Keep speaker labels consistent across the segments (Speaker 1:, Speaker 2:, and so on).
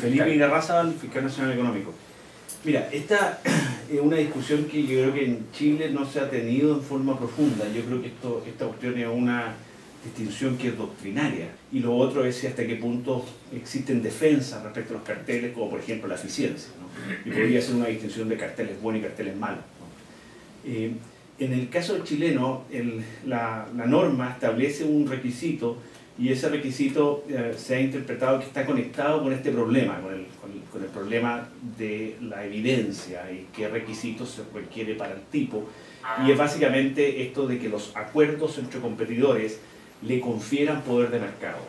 Speaker 1: Felipe Irarrázaval, fiscal nacional económico. Mira, esta es una discusión que yo creo que en Chile no se ha tenido en forma profunda. Yo creo que esta cuestión es una distinción que es doctrinaria. Y lo otro es hasta qué punto existen defensas respecto a los carteles, como por ejemplo la eficiencia, ¿no? Y podría ser una distinción de carteles buenos y carteles malos, ¿no? En el caso chileno, la norma establece un requisito y ese requisito se ha interpretado que está conectado con este problema, con el problema de la evidencia y qué requisitos se requiere para el tipo. Y es básicamente esto de que los acuerdos entre competidores le confieran poder de mercado.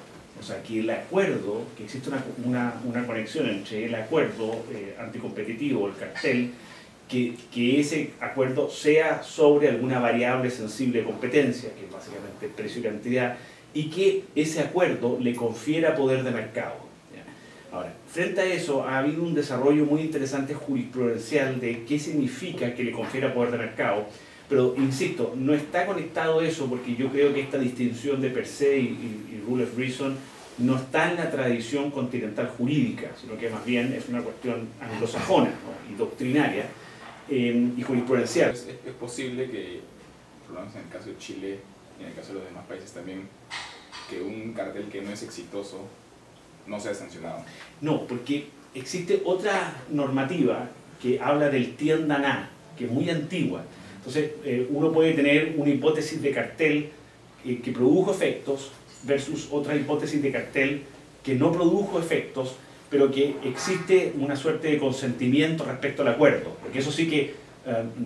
Speaker 1: O sea, que el acuerdo, que existe una conexión entre el acuerdo anticompetitivo, el cartel, que ese acuerdo sea sobre alguna variable sensible de competencia, que es básicamente precio y cantidad, y que ese acuerdo le confiera poder de mercado. Ahora, frente a eso ha habido un desarrollo muy interesante jurisprudencial de qué significa que le confiera poder de mercado, pero insisto, no está conectado eso porque yo creo que esta distinción de per se y rule of reason no está en la tradición continental jurídica, sino que más bien es una cuestión anglosajona, ¿no? Y doctrinaria y jurisprudencial.
Speaker 2: Es posible que, por lo menos en el caso de Chile y en el caso de los demás países también, que un cartel que no es exitoso no sea sancionado.
Speaker 1: No, porque existe otra normativa que habla del tiendaná, que es muy antigua. Entonces, uno puede tener una hipótesis de cartel que produjo efectos versus otra hipótesis de cartel que no produjo efectos, pero que existe una suerte de consentimiento respecto al acuerdo. Porque eso sí que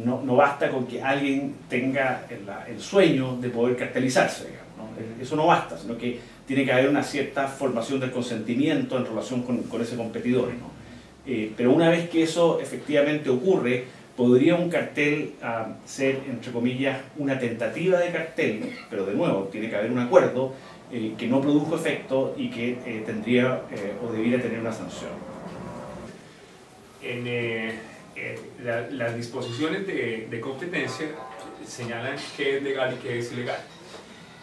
Speaker 1: no basta con que alguien tenga el sueño de poder cartelizarse, digamos, ¿no? Eso no basta, sino que tiene que haber una cierta formación del consentimiento en relación con ese competidor, ¿no? Pero una vez que eso efectivamente ocurre, podría un cartel ser, entre comillas, una tentativa de cartel, ¿no? Pero de nuevo, tiene que haber un acuerdo que no produjo efecto y que tendría o debiera tener una sanción.
Speaker 3: Las disposiciones de competencia señalan qué es legal y qué es ilegal.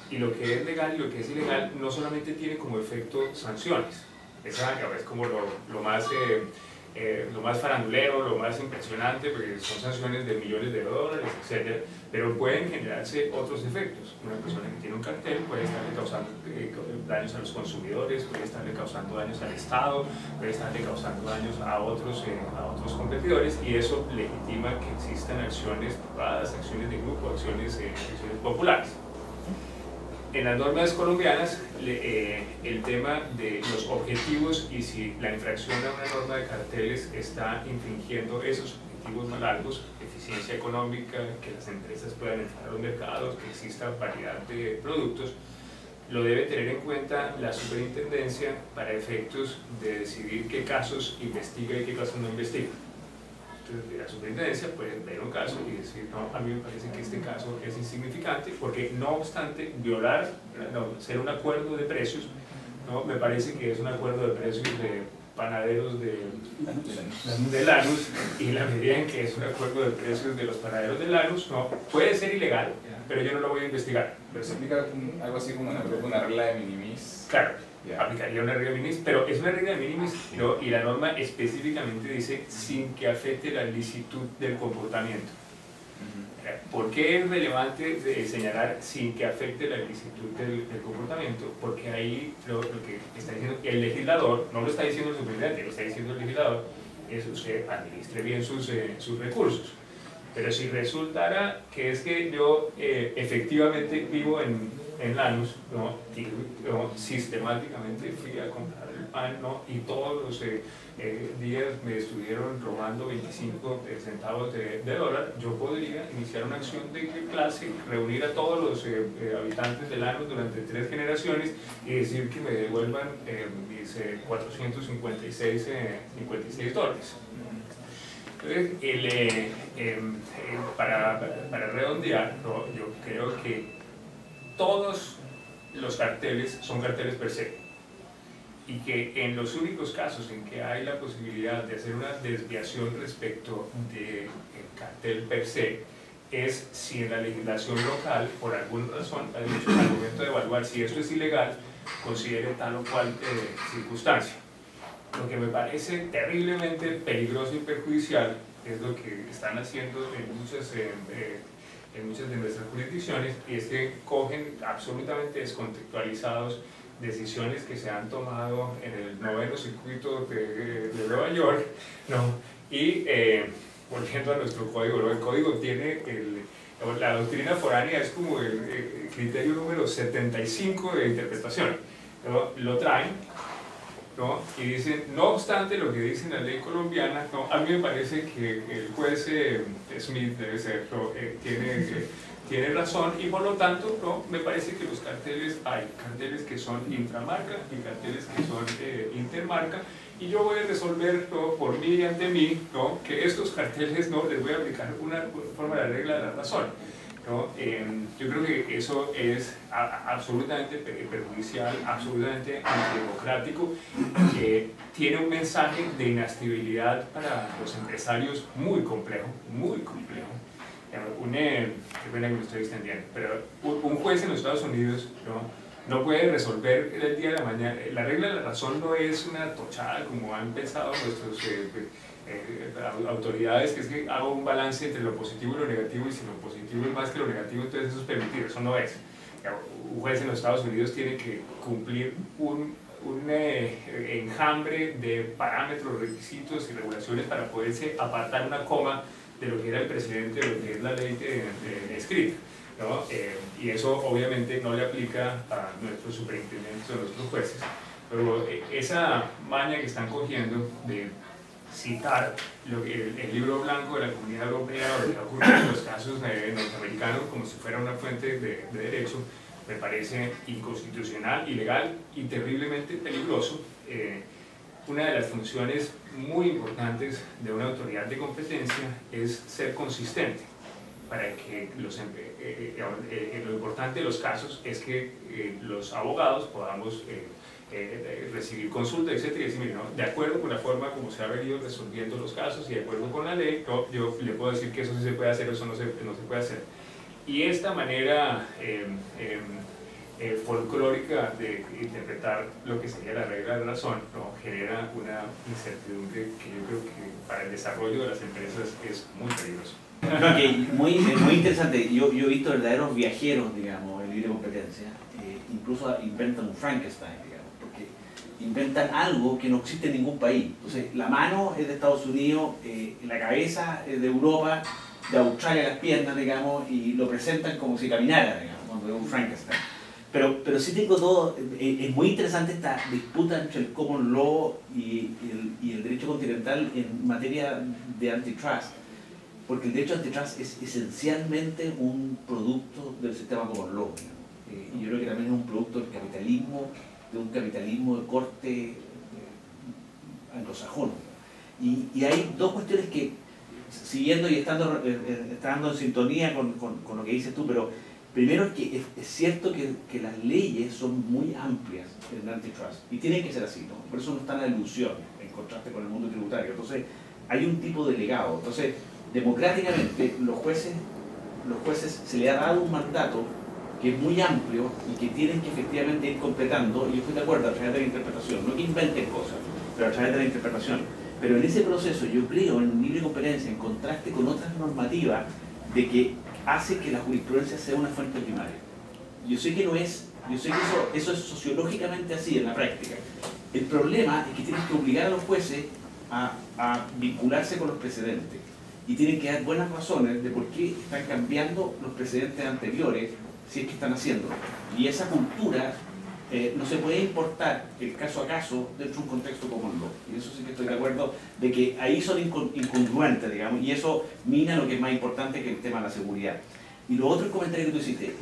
Speaker 3: Y lo que es legal y lo que es ilegal no solamente tiene como efecto sanciones. Esa es como lo más farandulero, lo más impresionante, porque son sanciones de millones de dólares, etc. Pero pueden generarse otros efectos. Una persona que tiene un cartel puede estarle causando daños a los consumidores, puede estarle causando daños al Estado, puede estarle causando daños a otros competidores, y eso legitima que existan acciones privadas, acciones de grupo, acciones populares. En las normas colombianas, el tema de los objetivos y si la infracción a una norma de carteles está infringiendo esos objetivos más largos, eficiencia económica, que las empresas puedan entrar a los mercados, que exista variedad de productos, lo debe tener en cuenta la superintendencia para efectos de decidir qué casos investiga y qué casos no investiga. Entonces, la superintendencia puede ver un caso y decir, no, a mí me parece que este caso es insignificante, porque no obstante ser un acuerdo de precios, ¿no? Me parece que es un acuerdo de precios de panaderos de Lanús, y la medida en que es un acuerdo de precios de los panaderos de Lanús, no, puede ser ilegal, pero yo no lo voy a investigar.
Speaker 2: Pero se aplica algo así como una regla de minimis.
Speaker 3: Claro. Aplicaría una regla de minimis, pero es una regla de minimis, ¿no? Y la norma específicamente dice sin que afecte la licitud del comportamiento. ¿Por qué es relevante señalar sin que afecte la licitud del comportamiento? Porque ahí lo que está diciendo el legislador, no lo está diciendo el superintendente, lo está diciendo el legislador, es usted administre bien sus recursos. Pero si resultara que es que yo efectivamente vivo en Lanús, ¿no? Y sistemáticamente fui a comprar el pan, ¿no? Y todos los días me estuvieron robando 25 centavos de dólar, yo podría iniciar una acción de clase, reunir a todos los habitantes de Lanús durante 3 generaciones y decir que me devuelvan mis 456 dólares. Entonces, para redondear, ¿no? Yo creo que todos los carteles son carteles per se, y que en los únicos casos en que hay la posibilidad de hacer una desviación respecto del cartel per se es si en la legislación local, por alguna razón, al momento de evaluar si esto es ilegal, considere tal o cual circunstancia. Lo que me parece terriblemente peligroso y perjudicial es lo que están haciendo en muchas de nuestras jurisdicciones, y es que cogen absolutamente descontextualizados decisiones que se han tomado en el 9º circuito de Nueva York, ¿no? Y volviendo a nuestro código, ¿no? El código tiene la doctrina foránea es como el criterio número 75 de interpretación, ¿no? Lo traen, ¿no? Y dicen, no obstante lo que dice la ley colombiana, ¿no? A mí me parece que el juez Smith debe ser, ¿no? Tiene razón, y por lo tanto, ¿no? Me parece que los carteles, hay carteles que son intramarca y carteles que son intermarca, y yo voy a resolver, ¿no? Por mí y ante mí, ¿no? Que estos carteles, ¿no? Les voy a aplicar una forma de la regla de la razón, ¿no? Yo creo que eso es absolutamente perjudicial, absolutamente antidemocrático, que tiene un mensaje de inestabilidad para los empresarios muy complejo, muy complejo. Qué pena que me estoy extendiendo, pero un juez en los Estados Unidos no puede resolver el día de la mañana. La regla de la razón no es una tochada como han pensado nuestros autoridades, que es que hago un balance entre lo positivo y lo negativo, y si lo positivo es más que lo negativo, entonces eso es permitido. Eso no es. Un juez en los Estados Unidos tiene que cumplir un enjambre de parámetros, requisitos y regulaciones para poderse apartar una coma de lo que era el presidente, de lo que es la ley escrita, ¿no? Y eso obviamente no le aplica a nuestros superintendentes o a nuestros jueces, pero esa maña que están cogiendo de citar el libro blanco de la Comunidad Europea o lo que ha ocurrido en los casos norteamericanos como si fuera una fuente de derecho, me parece inconstitucional, ilegal y terriblemente peligroso. Una de las funciones muy importantes de una autoridad de competencia es ser consistente, para que lo importante de los casos es que los abogados podamos recibir consulta, etc. Y decir, mire, ¿no? De acuerdo con la forma como se ha venido resolviendo los casos y de acuerdo con la ley, yo le puedo decir que eso sí se puede hacer, eso no se puede hacer. Y esta manera folclórica de interpretar lo que sería la regla de la razón, ¿no? Genera una incertidumbre que yo creo que para el desarrollo de las empresas es muy peligroso.
Speaker 1: No, que muy interesante. Yo he visto verdaderos viajeros, digamos, en libre competencia. Incluso inventan un Frankenstein, digamos, porque inventan algo que no existe en ningún país. Entonces, la mano es de Estados Unidos, la cabeza es de Europa, de Australia las piernas, digamos, y lo presentan como si caminara, digamos, cuando es un Frankenstein. Pero sí tengo todo, es muy interesante esta disputa entre el common law y el derecho continental en materia de antitrust, porque el derecho antitrust es esencialmente un producto del sistema common law, y yo creo que también es un producto del capitalismo, de un capitalismo de corte anglosajón. Y hay dos cuestiones que, siguiendo y estando en sintonía con lo que dices tú, pero primero es que es cierto que las leyes son muy amplias en el antitrust y tienen que ser así, ¿no? Por eso no está la ilusión en contraste con el mundo tributario. Entonces hay un tipo de legado. Entonces democráticamente los jueces se les ha dado un mandato que es muy amplio y que tienen que efectivamente ir completando, y yo estoy de acuerdo, a través de la interpretación, no que inventen cosas, pero a través de la interpretación. Pero en ese proceso yo creo en libre competencia, en contraste con otras normativas, de que hace que la jurisprudencia sea una fuente primaria. Yo sé que no es, yo sé que eso es sociológicamente así en la práctica. El problema es que tienes que obligar a los jueces a vincularse con los precedentes, y tienen que dar buenas razones de por qué están cambiando los precedentes anteriores, si es que están haciéndolo. Y esa cultura no se puede importar el caso a caso dentro de un contexto común. Y eso sí que estoy de acuerdo, de que ahí son incongruentes, digamos, y eso mina lo que es más importante que el tema de la seguridad. Y lo otro, el comentario que tú hiciste,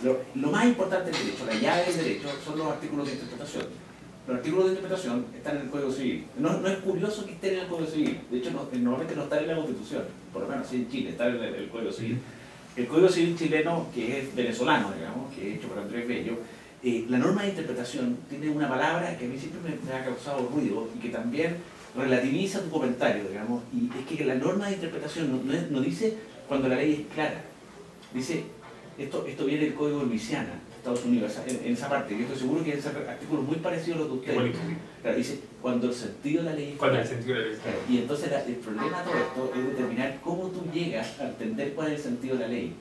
Speaker 1: lo más importante del derecho, la llave del derecho, son los artículos de interpretación. Los artículos de interpretación están en el Código Civil. No es curioso que estén en el Código Civil, de hecho normalmente no están en la Constitución, por lo menos sí en Chile, están en el Código Civil. El Código Civil chileno, que es venezolano, digamos, que es hecho por Andrés Bello, la norma de interpretación tiene una palabra que a mí siempre me ha causado ruido y que también relativiza tu comentario, digamos, y es que la norma de interpretación no dice cuando la ley es clara, dice, esto viene del Código de Luisiana, Estados Unidos, en esa parte, yo estoy seguro que ese artículo es muy parecido a lo de ustedes.
Speaker 3: Bonito, sí.
Speaker 1: Claro, dice, cuando el sentido de la ley es
Speaker 3: ¿Cuál es el
Speaker 1: claro.
Speaker 3: sentido de la ley?
Speaker 1: Claro, y entonces el problema de todo esto es determinar cómo tú llegas a entender cuál es el sentido de la ley.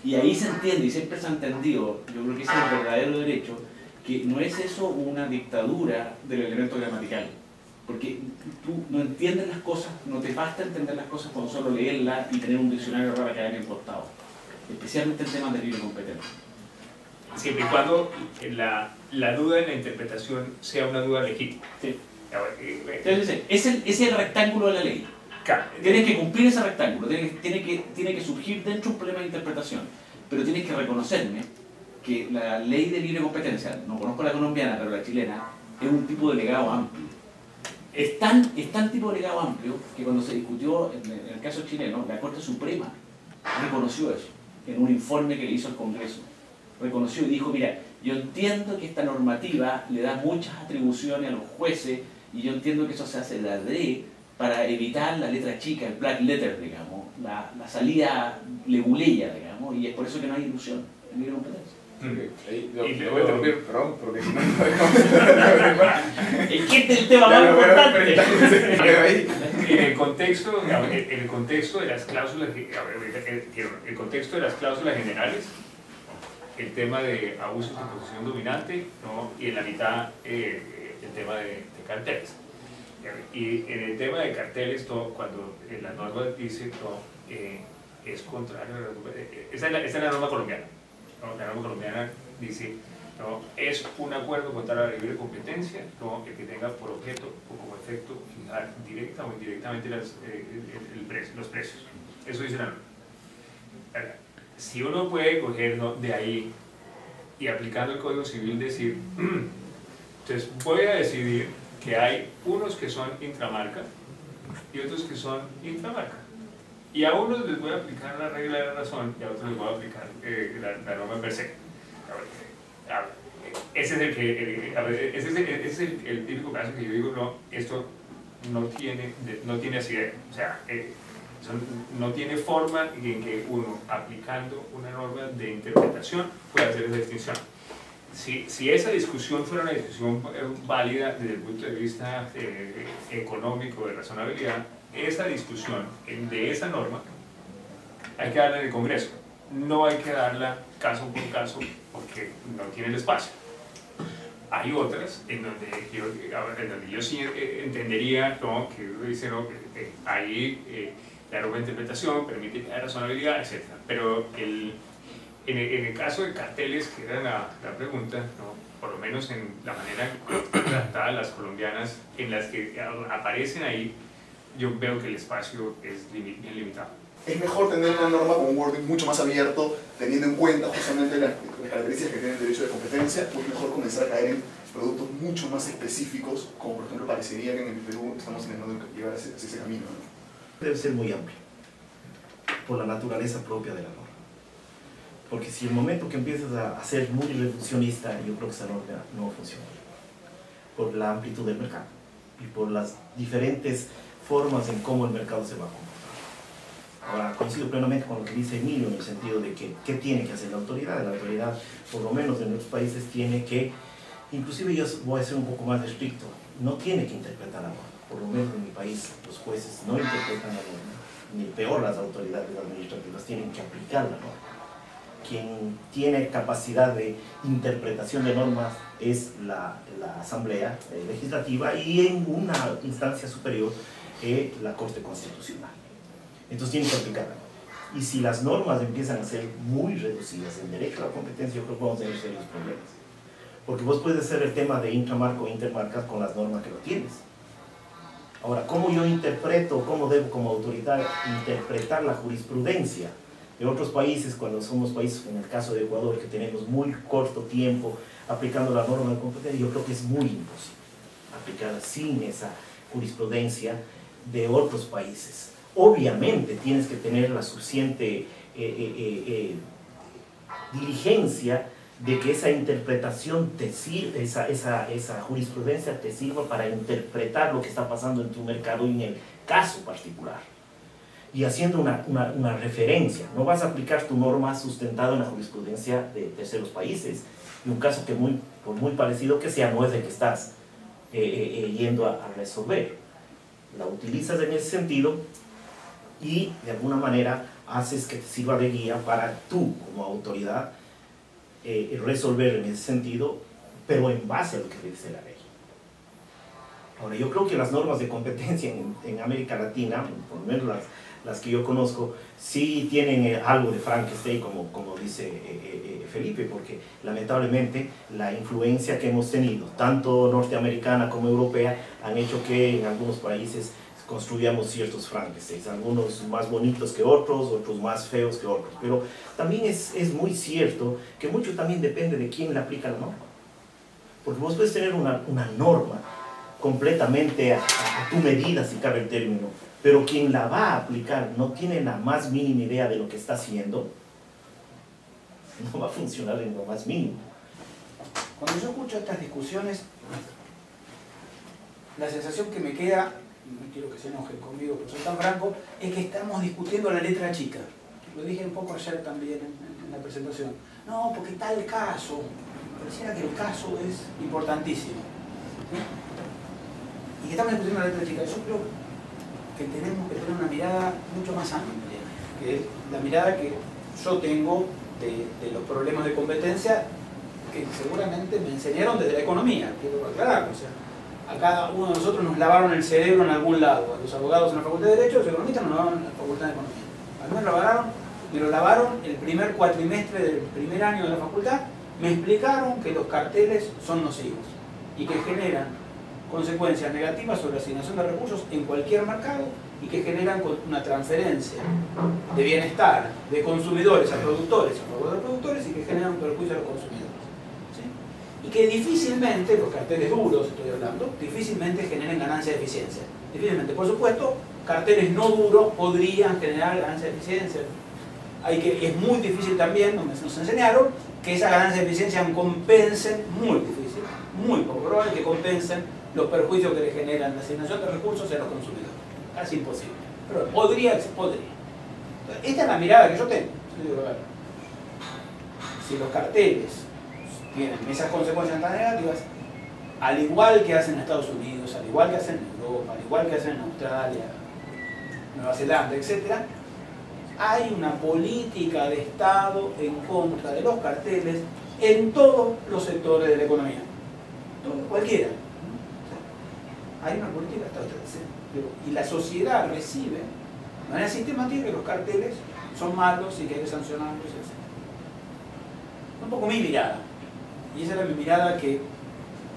Speaker 1: Y ahí se entiende, y siempre se ha entendido, yo creo que ese es el verdadero derecho, que no es eso una dictadura del elemento gramatical. Porque tú no entiendes las cosas, no te basta entender las cosas con solo leerlas y tener un diccionario raro que hayan importado. Especialmente en temas de libre competencia.
Speaker 3: Siempre y cuando la duda en la interpretación sea una duda legítima.
Speaker 1: Sí. Entonces, ese es el rectángulo de la ley. Tienes que cumplir ese rectángulo, tiene que surgir dentro un problema de interpretación, pero tienes que reconocerme que la ley de libre competencia, no conozco la colombiana, pero la chilena, es un tipo de legado amplio. Es tan tipo de legado amplio que cuando se discutió en el caso chileno, la Corte Suprema reconoció eso en un informe que le hizo el Congreso. Reconoció y dijo, mira, yo entiendo que esta normativa le da muchas atribuciones a los jueces y yo entiendo que eso se hace de adrede para evitar la letra chica, el black letter, digamos, la salida leguleya, digamos, y es por eso que no hay ilusión en libre competencia.
Speaker 2: Lo voy a interrumpir, perdón, porque si no, no dejamos.
Speaker 1: Es que este es el tema más importante.
Speaker 3: El contexto de las cláusulas, el contexto de las cláusulas generales, el tema de abusos de posición dominante, ¿no? Y en la mitad el tema de carteles. Y en el tema de carteles, cuando la norma dice no, es contrario a esa es la norma colombiana, ¿no? La norma colombiana dice no, es un acuerdo contra la libre competencia, ¿no? El que tenga por objeto o como efecto fijar directa o indirectamente los precios. Eso dice la norma. Si uno puede coger, ¿no?, de ahí y aplicando el Código Civil decir, entonces voy a decidir que hay unos que son intramarca y otros que son intramarca. Y a unos les voy a aplicar la regla de la razón y a otros les voy a aplicar la norma per se. Ese es el típico caso que yo digo, no, esto no tiene asidero. O sea, no tiene forma en que uno, aplicando una norma de interpretación, pueda hacer esa distinción. Si esa discusión fuera una discusión válida desde el punto de vista económico, de razonabilidad, esa discusión de esa norma hay que darla en el Congreso. No hay que darla caso por caso porque no tiene el espacio. Hay otras en donde yo sí entendería, ¿no?, que uno dice, no, ahí la norma de interpretación permite la razonabilidad, etc. Pero en el caso de carteles, que era la pregunta, ¿no?, por lo menos en la manera tratadas las colombianas, en las que aparecen ahí, yo veo que el espacio es bien limitado.
Speaker 4: Es mejor tener una norma con un wording mucho más abierto, teniendo en cuenta justamente las características que tiene el derecho de competencia, o es mejor comenzar a caer en productos mucho más específicos, como por ejemplo parecería que en el Perú estamos intentando llevar hacia ese camino, ¿no?
Speaker 5: Debe ser muy amplio, por la naturaleza propia de la norma. Porque si el momento que empiezas a ser muy reduccionista, yo creo que esa norma no funciona. Por la amplitud del mercado y por las diferentes formas en cómo el mercado se va a comportar. Ahora, coincido plenamente con lo que dice Emilio en el sentido de que ¿qué tiene que hacer la autoridad? La autoridad, por lo menos en nuestros países, tiene que, inclusive yo voy a ser un poco más estricto, no tiene que interpretar la norma. Por lo menos en mi país los jueces no interpretan la norma, ni peor las autoridades administrativas tienen que aplicar la norma. Quien tiene capacidad de interpretación de normas es la Asamblea Legislativa y en una instancia superior la Corte Constitucional. Entonces tienen que aplicar la norma. Y si las normas empiezan a ser muy reducidas en derecho a la competencia, yo creo que vamos a tener serios problemas. Porque vos puedes hacer el tema de intramarca o intermarcas con las normas que lo tienes. Ahora, ¿cómo yo interpreto, cómo debo como autoridad interpretar la jurisprudencia de otros países cuando somos países, en el caso de Ecuador, que tenemos muy corto tiempo aplicando la norma de competencia? Yo creo que es muy imposible aplicarla sin esa jurisprudencia de otros países. Obviamente tienes que tener la suficiente diligencia de que esa interpretación te sirva, esa jurisprudencia te sirva para interpretar lo que está pasando en tu mercado y en el caso particular. Y haciendo una referencia, no vas a aplicar tu norma sustentada en la jurisprudencia de terceros países, y un caso que por muy parecido que sea, no es el que estás yendo a resolver. La utilizas en ese sentido y de alguna manera haces que te sirva de guía para tú como autoridad resolver en ese sentido, pero en base a lo que dice la ley. Ahora, yo creo que las normas de competencia en América Latina, por lo menos las que yo conozco, sí tienen algo de Frankenstein, como dice Felipe, porque lamentablemente la influencia que hemos tenido, tanto norteamericana como europea, han hecho que en algunos países construyamos ciertos Frankensteins, algunos más bonitos que otros, otros más feos que otros, pero también es muy cierto que mucho también depende de quién le aplica la norma, porque vos puedes tener una norma completamente a tu medida, si cabe el término, pero quien la va a aplicar no tiene la más mínima idea de lo que está haciendo, no va a funcionar en lo más mínimo.
Speaker 6: Cuando yo escucho estas discusiones, la sensación que me queda, no quiero que se enojen conmigo, pero soy tan franco, es que estamos discutiendo la letra chica. Lo dije un poco ayer también en la presentación. No, porque tal caso, pareciera que el caso es importantísimo, ¿sí? Y que estamos discutiendo la letra chica. Yo creo que tenemos que tener una mirada mucho más amplia, que es la mirada que yo tengo de los problemas de competencia que seguramente me enseñaron desde la economía, quiero aclarar. O sea, a cada uno de nosotros nos lavaron el cerebro en algún lado, a los abogados en la Facultad de Derecho, a los economistas nos lavaron en la Facultad de Economía. A mí me lo lavaron el primer cuatrimestre del primer año de la facultad, me explicaron que los carteles son nocivos y que generan consecuencias negativas sobre la asignación de recursos en cualquier mercado y que generan una transferencia de bienestar de consumidores a productores a favor de los productores y que generan un perjuicio a los consumidores, ¿sí? Y que difícilmente, los carteles duros estoy hablando, difícilmente generen ganancia de eficiencia. Difícilmente, por supuesto, carteles no duros podrían generar ganancia de eficiencia. Es muy difícil también, nos enseñaron, que esa ganancia de eficiencia compensen, muy difícil, muy poco probable que compensen los perjuicios que le generan la asignación de recursos a los consumidores. Casi imposible. Pero podría. Entonces, esta es la mirada que yo tengo. Yo digo, a ver, si los carteles tienen esas consecuencias tan negativas, al igual que hacen en Estados Unidos, al igual que hacen en Europa, al igual que hacen en Australia, Nueva Zelanda, etc., hay una política de Estado en contra de los carteles en todos los sectores de la economía. Cualquiera. Hay una política de Estado. Y la sociedad recibe de manera sistemática que los carteles son malos y que hay que sancionarlos, etc. Es un poco mi mirada. Y esa era mi mirada que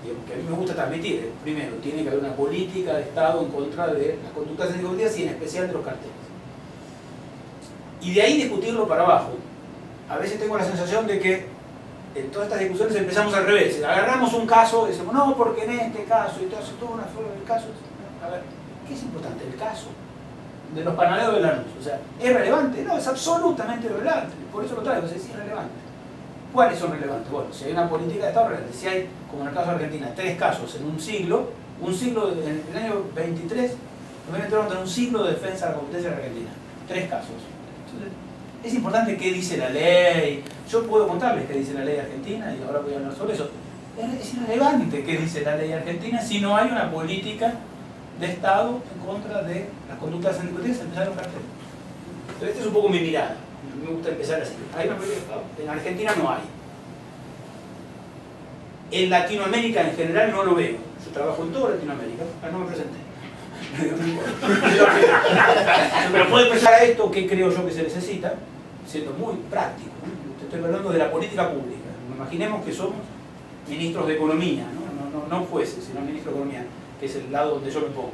Speaker 6: a mí me gusta transmitir. Primero, tiene que haber una política de Estado en contra de las conductas anticompetitivas y en especial de los carteles. Y de ahí discutirlo para abajo. A veces tengo la sensación de que en todas estas discusiones empezamos al revés. Agarramos un caso y decimos, no, porque en este caso, y toda una forma del caso. A ver, ¿qué es importante? El caso de los panaderos de Lanús. O sea, ¿es relevante? No, es absolutamente relevante. Por eso lo traigo, es irrelevante. ¿Cuáles son relevantes? Bueno, si hay una política de Estado relevante, si hay, como en el caso de Argentina, 3 casos en un siglo, en el año 23, nos entramos en un siglo de defensa de la competencia de Argentina. 3 casos. Entonces, es importante qué dice la ley. Yo puedo contarles qué dice la ley argentina y ahora voy a hablar sobre eso. Es irrelevante qué dice la ley argentina si no hay una política de Estado en contra de las conductas anticompetitivas, empezar los carteles. Entonces, esta es un poco mi mirada. Me gusta empezar así. Hay una política de Estado. En Argentina no hay. En Latinoamérica en general no lo veo. Yo trabajo en toda Latinoamérica. No me presenté. Pero puedo empezar a esto que creo yo que se necesita, siendo muy práctico. Estoy hablando de la política pública. Imaginemos que somos ministros de Economía, no jueces, sino ministros de Economía, que es el lado donde yo me pongo.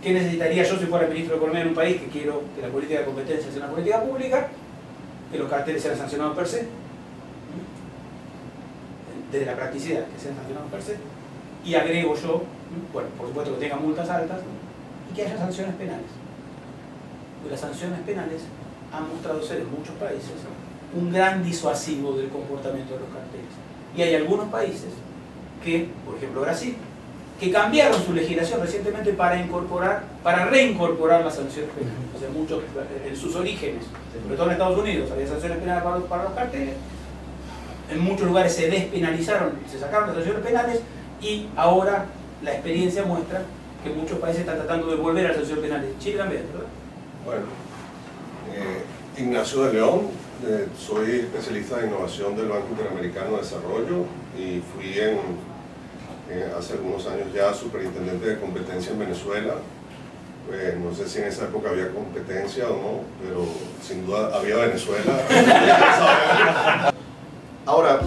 Speaker 6: ¿Qué necesitaría yo si fuera ministro de Economía en un país que quiero que la política de competencia sea una política pública? Que los carteles sean sancionados per se, desde la practicidad, que sean sancionados per se, y agrego yo, bueno, por supuesto que tengan multas altas, y que haya sanciones penales. Porque las sanciones penales han mostrado ser en muchos países un gran disuasivo del comportamiento de los carteles. Y hay algunos países que, por ejemplo Brasil, que cambiaron su legislación recientemente para reincorporar las sanciones penales. O sea, muchos, en sus orígenes, sobre todo en Estados Unidos, había sanciones penales para los carteles. en muchos lugares se despenalizaron, se sacaron las sanciones penales y ahora la experiencia muestra que muchos países están tratando de volver a las sanciones penales. Chile también, ¿verdad?
Speaker 7: Bueno, Ignacio de León, soy especialista de innovación del Banco Interamericano de Desarrollo y fui hace algunos años ya superintendente de competencia en Venezuela. No sé si en esa época había competencia o no, pero sin duda había Venezuela. Ahora,